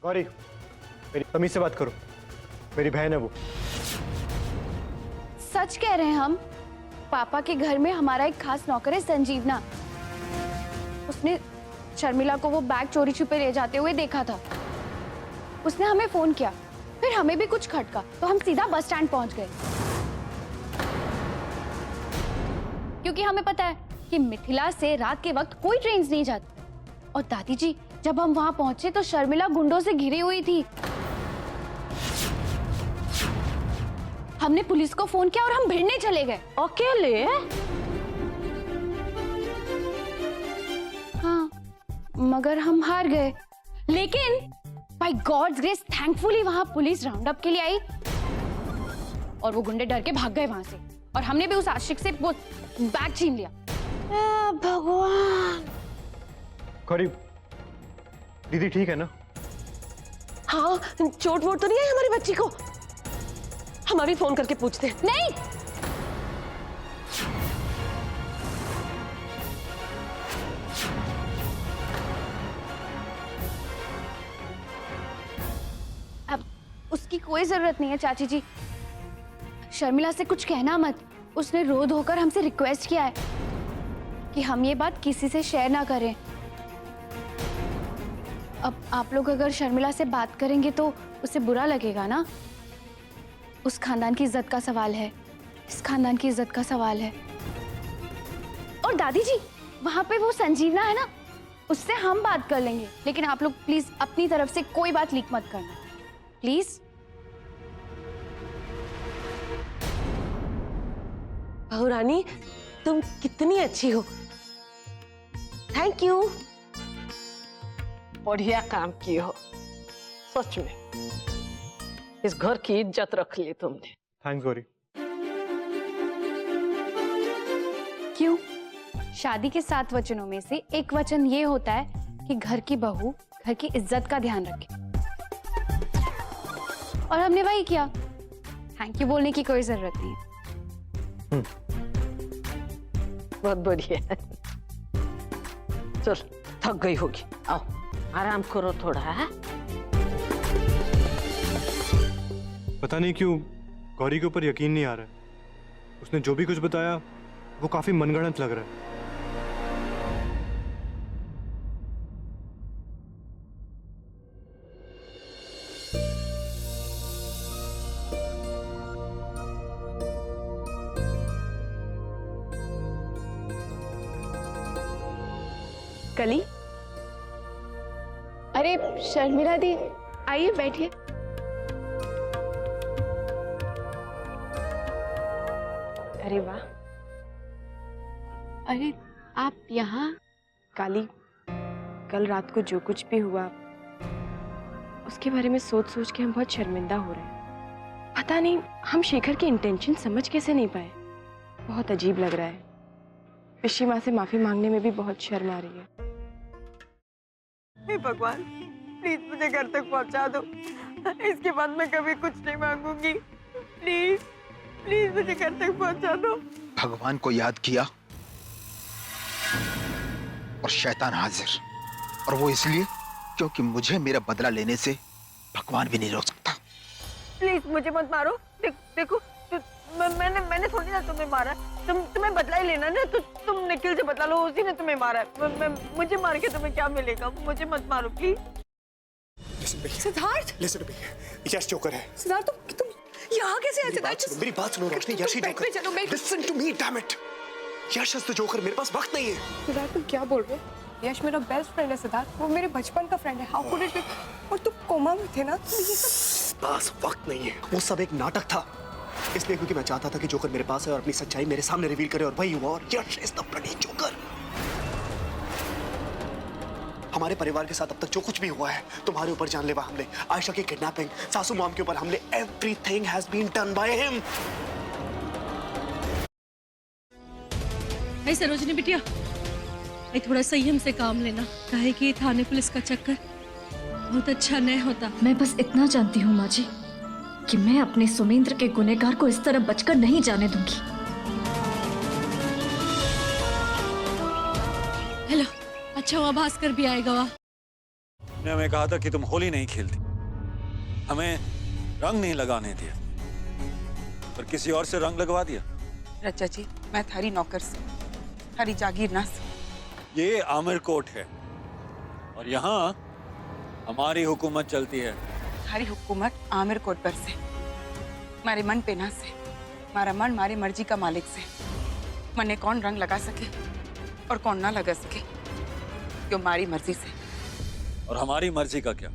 गौरी, मेरी तमीज से बात करो, मेरी बहन है वो। सच कह रहे हैं हम। पापा के घर में हमारा एक खास नौकर है संजीवना। उसने शर्मिला को वो बैग चोरी छुपे ले जाते हुए देखा था। उसने हमें फोन किया, फिर हमें भी कुछ खटका तो हम सीधा बस स्टैंड पहुंच गए, क्योंकि हमें पता है कि मिथिला से रात के वक्त कोई ट्रेन नहीं जाती। और दादी जी, जब हम वहां पहुंचे तो शर्मिला गुंडों से घिरी हुई थी। हमने पुलिस को फोन किया और हम भिड़ने चले गए। अकेले? हाँ, मगर हम हार गए। लेकिन बाय गॉड्स ग्रेस थैंकफुली वहां पुलिस राउंड अप के लिए आई और वो गुंडे डर के भाग गए वहां से, और हमने भी उस आशिक से वो बैग छीन लिया। भगवान। गौरी, दीदी ठीक है ना? हाँ, चोट वोट तो नहीं आई हमारी बच्ची को? हम अभी फोन करके पूछते हैं। नहीं, अब उसकी कोई जरूरत नहीं है चाची जी। शर्मिला से कुछ कहना मत। उसने रो धोकर हमसे रिक्वेस्ट किया है कि हम ये बात किसी से शेयर ना करें। अब आप लोग अगर शर्मिला से बात करेंगे तो उसे बुरा लगेगा ना। उस खानदान की इज्जत का सवाल है, इस खानदान की इज्जत का सवाल है। और दादी जी, वहां पे वो संजीवना है ना, उससे हम बात कर लेंगे। लेकिन आप लोग प्लीज अपनी तरफ से कोई बात लीक मत करना, प्लीज। बहू रानी, तुम कितनी अच्छी हो। Thank you. बढ़िया काम किए हो, सच में। इस घर की इज्जत रख ली तुमने। थैंक्स गौरी। क्यों? शादी के 7 वचनों में से एक वचन ये होता है कि घर की बहू घर की इज्जत का ध्यान रखे, और हमने वही किया। थैंक यू बोलने की कोई जरूरत नहीं है। बहुत बढ़िया। चल, थक गई होगी, आओ आराम करो थोड़ा। है? पता नहीं क्यों गौरी के ऊपर यकीन नहीं आ रहा है। उसने जो भी कुछ बताया वो काफी मनगढ़ंत लग रहा है। कली, अरे शर्मिला दी, आइए बैठिए। अरे वाह, अरे आप यहाँ? काली, कल रात को जो कुछ भी हुआ उसके बारे में सोच सोच के हम बहुत शर्मिंदा हो रहे हैं। पता नहीं हम शेखर के इंटेंशन समझ कैसे नहीं पाए। बहुत अजीब लग रहा है। पिशी माँ से माफी मांगने में भी बहुत शर्म आ रही है। हे भगवान, प्लीज मुझे घर तक पहुंचा दो। इसके बाद मैं कभी कुछ नहीं मांगूंगी। प्लीज प्लीज मुझे घर तक पहुंचा दो। भगवान को याद किया और शैतान हाजिर, और वो इसलिए क्योंकि मुझे मेरा बदला लेने से भगवान भी नहीं रोक सकता। प्लीज मुझे मत मारो। देखो मैंने थोड़ी ना तुम्हें मारा। तुम्हें बदला ही लेना ना, तो तुम निखिल से बदला लो, उसी ने तुम्हें मारा है। मुझे मार के तुम्हें क्या मिलेगा? मुझे मत मारो please. Siddharth, listen to me, Yash joker है। सिद्धार्थ, तुम यहाँ कैसे आए? सिद्धार्थ, मेरी बात सुनो रोशनी, यश ही joker. Listen to me, damn it. Yash is the joker. मेरे पास वक्त नहीं है। सिद्धार्थ, तुम क्या बोल रहे हो? यश मेरा बेस्ट फ्रेंड है सिद्धार्थ, वो मेरे बचपन का फ्रेंड है। How could it? और तुम कोमा में थे ना, तो ये सब पास वक्त नहीं है। वो सब एक नाटक था, इसलिए क्योंकि मैं चाहता था कि जोकर मेरे पास है और अपनी सच्चाई मेरे सामने रिवील करे, और वही हुआ। और यश इज द ब्लडी जोकर। हमारे परिवार के साथ अब तक जो कुछ भी हुआ है, तुम्हारे ऊपर जानलेवा हमले, आयशा की किडनैपिंग, सासू मॉम के ऊपर हमले, everything has been done by him. नहीं सरोजिनी बिटिया, थोड़ा संयम से काम लेना, काहे कि थाने पुलिस का चक्कर बहुत अच्छा नहीं होता। मैं बस इतना जानती हूँ माँ जी कि मैं अपने सुमेंद्र के गुनहगार को इस तरह बचकर नहीं जाने दूंगी। हेलो, अच्छा हुआ भास्कर भी आएगा। वाह, आपने हमें कहा था कि तुम होली नहीं खेलती, हमें रंग नहीं लगाने दिया, पर किसी और से रंग लगवा दिया। रचा जी, मैं थारी नौकर से, थारी जागीर ना से। ये आमिर कोट है और यहाँ हमारी हुकूमत चलती है। थारी हुकूमत आमिर कोट पर से, मारे मन पे ना से, मारा मन मारी मर्जी का मालिक से। मने कौन रंग लगा सके और कौन ना लगा सके, क्यों मारी मर्जी से। और हमारी मर्जी का क्या?